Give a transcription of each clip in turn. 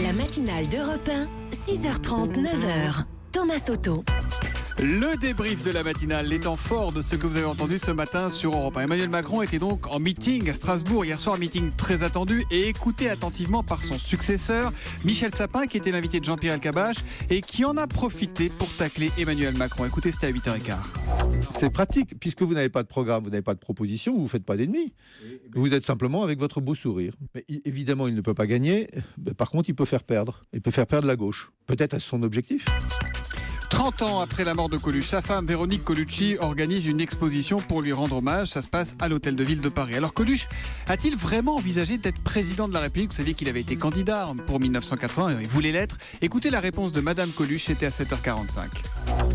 La matinale d'Europe 1, 6h30, 9h. Thomas Soto. Le débrief de la matinale, les temps forts de ce que vous avez entendu ce matin sur Europe 1. Emmanuel Macron était donc en meeting à Strasbourg hier soir, meeting très attendu et écouté attentivement par son successeur, Michel Sapin, qui était l'invité de Jean-Pierre Elkabbach et qui en a profité pour tacler Emmanuel Macron. Écoutez, c'était à 8h15. C'est pratique, puisque vous n'avez pas de programme, vous n'avez pas de proposition, vous ne faites pas d'ennemis. Vous êtes simplement avec votre beau sourire. Mais évidemment, il ne peut pas gagner. Par contre, il peut faire perdre. Il peut faire perdre la gauche. Peut-être à son objectif. 30 ans après la mort de Coluche, sa femme Véronique Colucci organise une exposition pour lui rendre hommage. Ça se passe à l'Hôtel de Ville de Paris. Alors Coluche a-t-il vraiment envisagé d'être président de la République? Vous saviez qu'il avait été candidat pour 1980 et il voulait l'être. Écoutez la réponse de Madame Coluche, c'était à 7h45.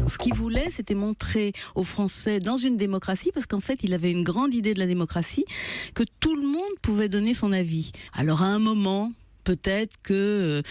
Ce qu'il voulait, c'était montrer aux Français dans une démocratie, parce qu'en fait, il avait une grande idée de la démocratie, que tout le monde pouvait donner son avis. Alors à un moment, peut-être que...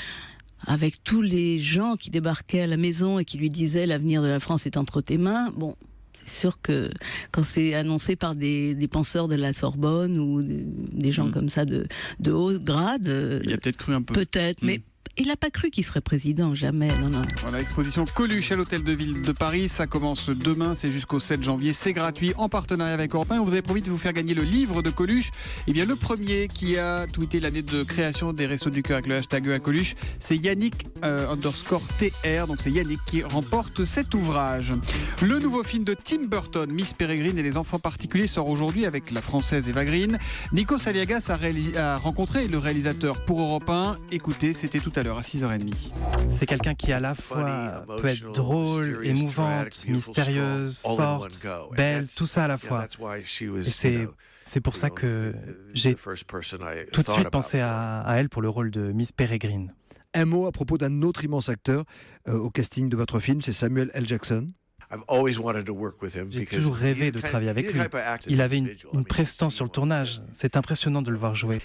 avec tous les gens qui débarquaient à la maison et qui lui disaient l'avenir de la France est entre tes mains, bon, c'est sûr que quand c'est annoncé par des penseurs de la Sorbonne ou des gens comme ça de haut grade, il a peut-être cru un peu. Peut-être, mais il n'a pas cru qu'il serait président, jamais, non. Voilà, l'exposition Coluche à l'Hôtel de Ville de Paris, ça commence demain, c'est jusqu'au 7 janvier, c'est gratuit, en partenariat avec Europe 1. On vous avait promis de vous faire gagner le livre de Coluche. Eh bien, le premier qui a tweeté l'année de création des Restos du Cœur avec le hashtag #Coluche, c'est Yannick _TR, donc c'est Yannick qui remporte cet ouvrage. Le nouveau film de Tim Burton, Miss Peregrine et les enfants particuliers, sort aujourd'hui avec la française Eva Green. Nikos Aliagas a rencontré le réalisateur pour Europe 1. Écoutez, c'était tout à l'heure à 6h30. C'est quelqu'un qui à la fois peut être drôle, émouvante, mystérieuse, forte, belle, tout ça à la fois. Et c'est pour ça que j'ai tout de suite pensé à elle pour le rôle de Miss Peregrine. Un mot à propos d'un autre immense acteur au casting de votre film, c'est Samuel L. Jackson. J'ai toujours rêvé de travailler avec lui. Il avait une prestance sur le tournage. C'est impressionnant de le voir jouer.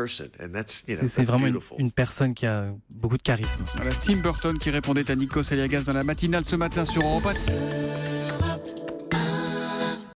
C'est vraiment une personne qui a beaucoup de charisme. Voilà, Tim Burton qui répondait à Nikos Aliagas dans la matinale ce matin sur Europe 1.